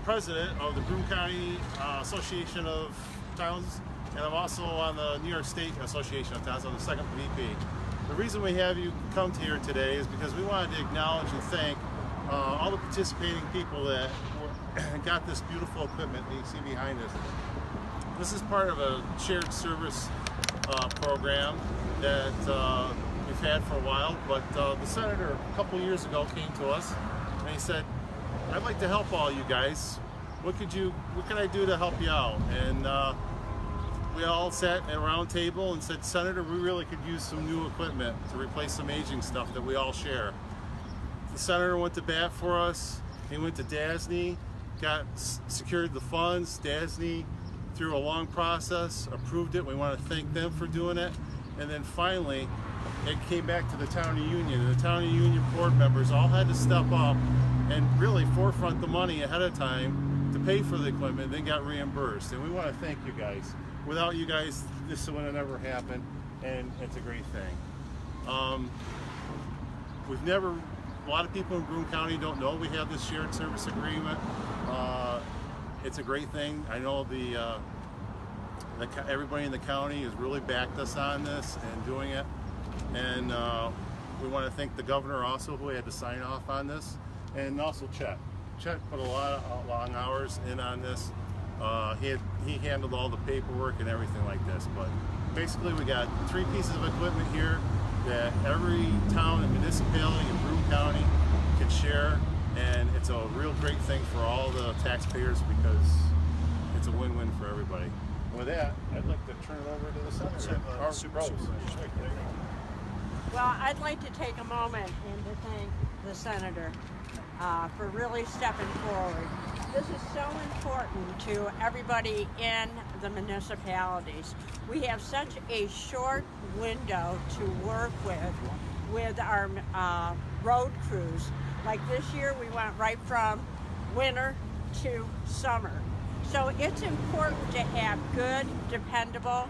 president of the Broome County Association of Towns, and I'm also on the New York State Association of Towns. I'm the second VP. The reason we have you come here today is because we wanted to acknowledge and thank all the participating people that got this beautiful equipment that you see behind us. This is part of a shared service program that we've had for a while, but the senator a couple years ago came to us and he said, "I'd like to help all you guys. What can I do to help you out?" And we all sat at a round table and said, "Senator, we really could use some new equipment to replace some aging stuff that we all share." The senator went to bat for us. He went to DASNY, secured the funds. DASNY, through a long process, approved it. We want to thank them for doing it. And then finally, it came back to the Town of Union. And the Town of Union board members all had to step up and really forefront the money ahead of time to pay for the equipment, and then got reimbursed. And we want to thank you guys. Without you guys, this would have never happened, and it's a great thing. A lot of people in Broome County don't know we have this shared service agreement. It's a great thing. I know everybody in the county has really backed us on this and doing it. And we want to thank the governor also, who had to sign off on this, and also Chet. Chet put a lot of long hours in on this. He handled all the paperwork and everything like this. But basically, we got 3 pieces of equipment here that every town and municipality in Broome County can share, and it's a real great thing for all the taxpayers because it's a win-win for everybody. With that, I'd like to turn it over to the senator. Well, I'd like to take a moment and to thank the senator for really stepping forward. This is so important to everybody in the municipalities. We have such a short window to work with our road crews. Like this year, we went right from winter to summer. So it's important to have good, dependable,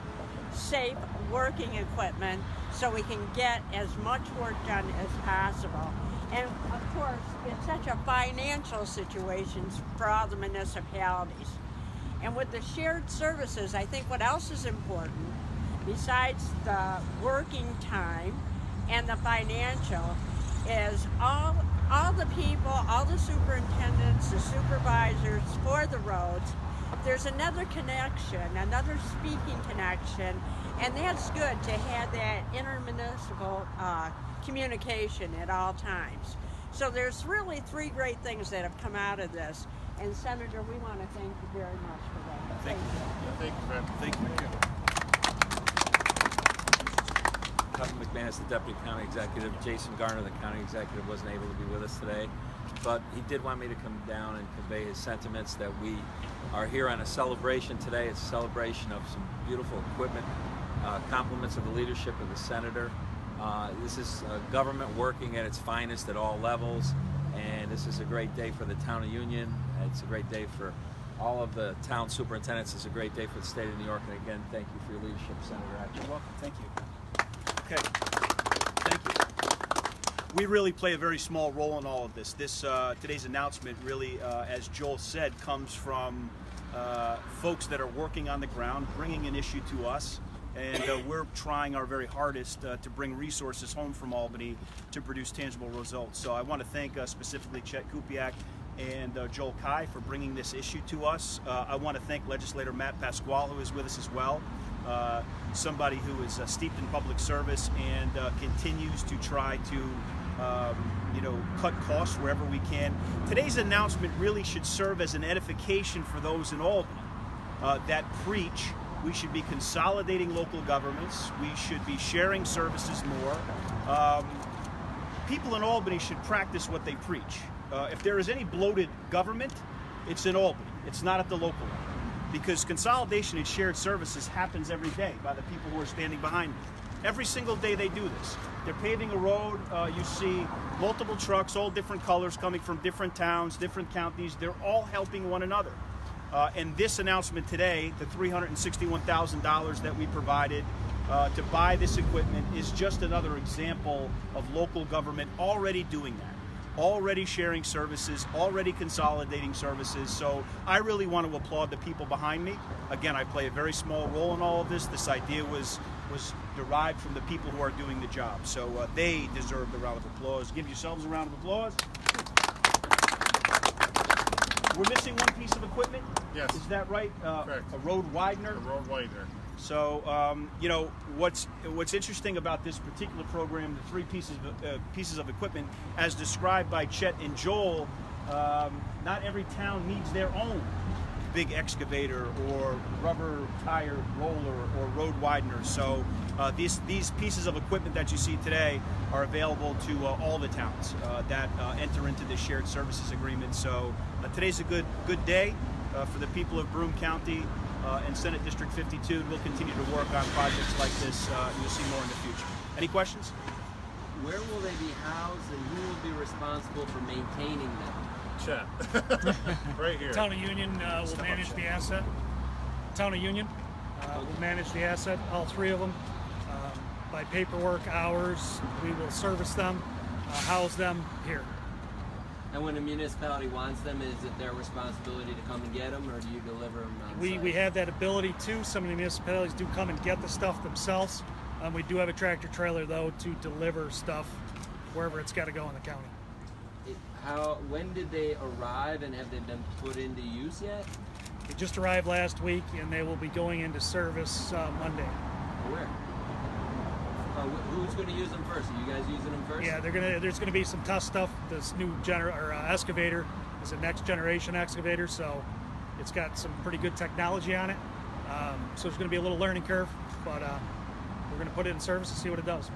safe working equipment so we can get as much work done as possible. And of course, it's such a financial situation for all the municipalities. And with the shared services, I think what else is important, besides the working time and the financial, is all the people, all the superintendents, the supervisors for the roads, there's another connection, another speaking connection, and that's good to have that intermunicipal communication at all times. So there's really 3 great things that have come out of this. And Senator, we want to thank you very much for that. Thank you. Thank you, Fred. Thank you. Kevin McManus, the Deputy County Executive. Jason Garner, the County Executive, wasn't able to be with us today, but he did want me to come down and convey his sentiments that we are here on a celebration today. It's a celebration of some beautiful equipment, compliments of the leadership of the Senator. This is government working at its finest at all levels, and this is a great day for the Town of Union. It's a great day for all of the town superintendents. It's a great day for the state of New York, and again, thank you for your leadership, Senator Akshar. You're welcome. Thank you. Okay. Thank you. We really play a very small role in all of this. Today's announcement really, as Joel said, comes from folks that are working on the ground, bringing an issue to us. And we're trying our very hardest to bring resources home from Albany to produce tangible results. So I want to thank specifically Chet Kupiak and Joel Kai for bringing this issue to us. I want to thank legislator Matt Pasquale, who is with us as well. Somebody who is steeped in public service and continues to try to cut costs wherever we can. Today's announcement really should serve as an edification for those in Albany that preach we should be consolidating local governments. We should be sharing services more. People in Albany should practice what they preach. If there is any bloated government, it's in Albany. It's not at the local level. Because consolidation and shared services happens every day by the people who are standing behind me. Every single day they do this. They're paving a road. You see multiple trucks, all different colors, coming from different towns, different counties. They're all helping one another. And this announcement today, the $361,000 that we provided to buy this equipment, is just another example of local government already doing that. already sharing services, already consolidating services. So I really want to applaud the people behind me. Again, I play a very small role in all of this. This idea was derived from the people who are doing the job. So they deserve the round of applause. Give yourselves a round of applause. We're missing one piece of equipment. Yes. Is that right? Correct. A road widener. The road widener. So, you know, what's interesting about this particular program, the three pieces of equipment, as described by Chet and Joel, not every town needs their own big excavator or rubber tire roller or road widener. So these pieces of equipment that you see today are available to all the towns that enter into this shared services agreement. So today's a good day for the people of Broome County and Senate District 52. We'll continue to work on projects like this. You'll see more in the future. Any questions? Where will they be housed, and who will be responsible for maintaining them? Chet. Right here. Town of Union will manage the asset. Town of Union will manage the asset, all three of them. By paperwork, hours, we will service them, house them here. And when a municipality wants them, is it their responsibility to come and get them, or do you deliver them on site? We have that ability too. Some of the municipalities do come and get the stuff themselves. We do have a tractor trailer though to deliver stuff wherever it's got to go in the county. When did they arrive, and have they been put into use yet? They just arrived last week and they will be going into service Monday. Where? Who's going to use them first? Are you guys using them first? Yeah, there's gonna be some test stuff. This new excavator is a next generation excavator, so it's got some pretty good technology on it. So there's gonna be a little learning curve, but we're gonna put it in service and see what it does.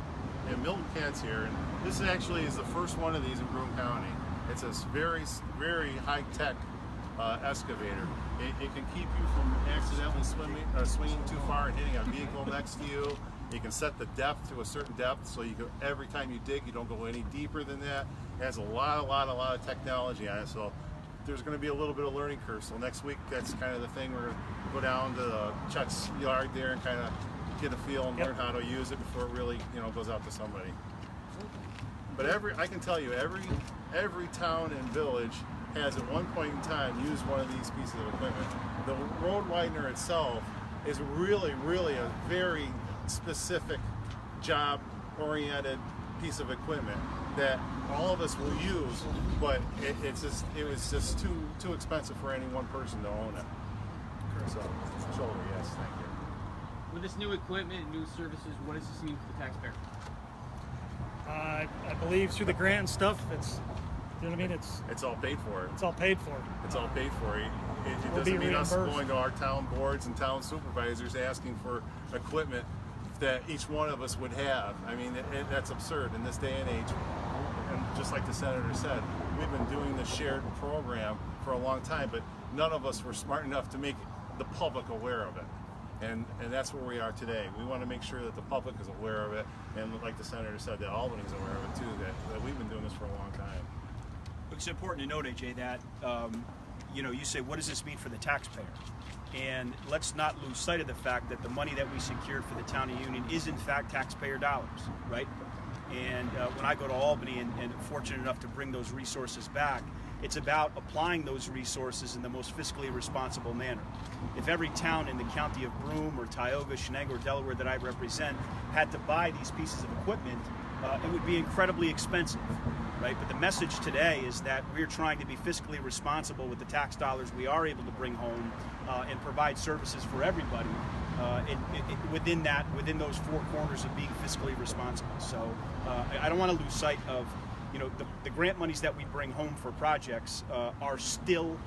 And Milton Kent's here, and this actually is the first one of these in Broome County. It's a very, very high-tech excavator. It can keep you from accidentally swinging too far and hitting a vehicle next to you. You can set the depth to a certain depth, so you go, every time you dig, you don't go any deeper than that. It has a lot of technology on it, so there's going to be a little bit of learning curve. So next week, that's kind of the thing. We're going to go down to Chet's yard there and kind of get a feel and learn how to use it before it really, goes out to somebody. But I can tell you, every town and village has at one point in time used one of these pieces of equipment. The road widener itself is really a very specific job-oriented piece of equipment that all of us will use, but it was just too expensive for any one person to own it. So, shoulder, yes, thank you. With this new equipment and new services, what does this mean for the taxpayer? I believe through the grant and stuff, it's, you know what I mean? It's all paid for. It's all paid for. It's all paid for. It We'll be doesn't mean us reimbursed. going to our town boards and town supervisors asking for equipment that each one of us would have. I mean, that's absurd in this day and age. And just like the senator said, we've been doing the shared program for a long time, but none of us were smart enough to make the public aware of it. And that's where we are today. We want to make sure that the public is aware of it, and like the senator said, that Albany's aware of it too, that we've been doing this for a long time. It's important to note, AJ, that you say, what does this mean for the taxpayer? And let's not lose sight of the fact that the money that we secured for the town of Union is in fact taxpayer dollars, right? And when I go to Albany and fortunate enough to bring those resources back, it's about applying those resources in the most fiscally responsible manner. If every town in the county of Broome or Tioga, Shenango, or Delaware that I represent had to buy these pieces of equipment, it would be incredibly expensive, right? But the message today is that we're trying to be fiscally responsible with the tax dollars we are able to bring home and provide services for everybody within those four corners of being fiscally responsible. So I don't want to lose sight of, the grant monies that we bring home for projects are still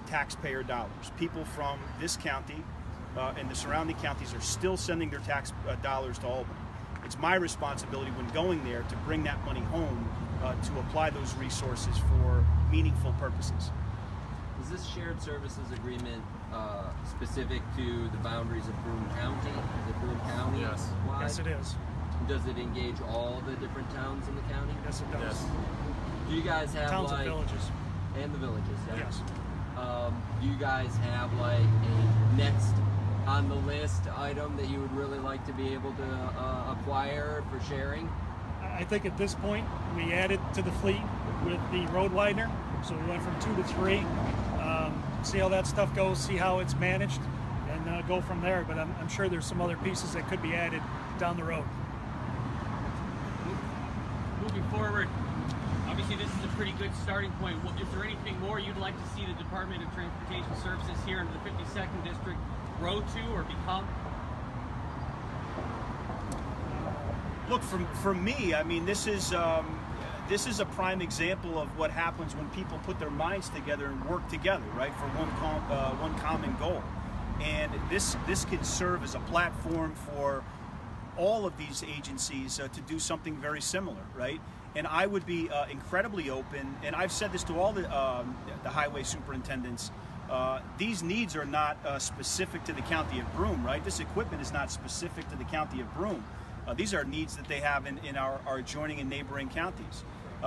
taxpayer dollars. People from this county and the surrounding counties are still sending their tax dollars to Albany. It's my responsibility when going there to bring that money home to apply those resources for meaningful purposes. Is this shared services agreement specific to the boundaries of Broome County? Is it Broome County Yes. wide? Yes, it is. Does it engage all the different towns in the county? Yes, it does. Yes. Do you guys have Towns and villages. and the villages? Yeah. Yes. Do you guys have like a next on the list item that you would really like to be able to acquire for sharing? I think at this point we added to the fleet with the road widener, so we went from 2 to 3. See how that stuff goes, see how it's managed, and go from there. But I'm sure there's some other pieces that could be added down the road. Moving forward, obviously this is a pretty good starting point. Is there anything more you'd like to see the Department of Transportation Services here in the 52nd District grow to or become? Look, for me, I mean, this is a prime example of what happens when people put their minds together and work together, right, for one common goal. And this can serve as a platform for all of these agencies to do something very similar, right? And I would be incredibly open, and I've said this to all the highway superintendents. These needs are not specific to the county of Broome, right? This equipment is not specific to the county of Broome. These are needs that they have in our adjoining and neighboring counties.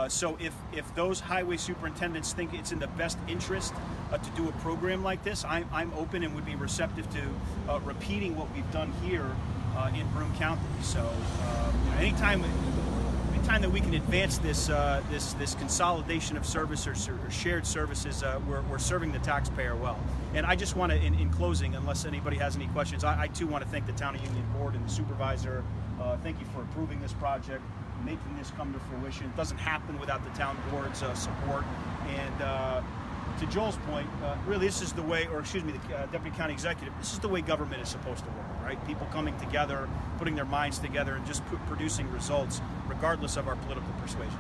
So if those highway superintendents think it's in the best interest to do a program like this, I'm open and would be receptive to repeating what we've done here in Broome County. So anytime that we can advance this consolidation of service or shared services, we're serving the taxpayer well. And I just want to, in closing, unless anybody has any questions, I too want to thank the Town of Union Board and the supervisor. Thank you for approving this project, making this come to fruition. It doesn't happen without the town board's support. And to Joel's point, really this is the way, or excuse me, the Deputy County Executive, this is the way government is supposed to work, right? People coming together, putting their minds together, and just producing results regardless of our political persuasion.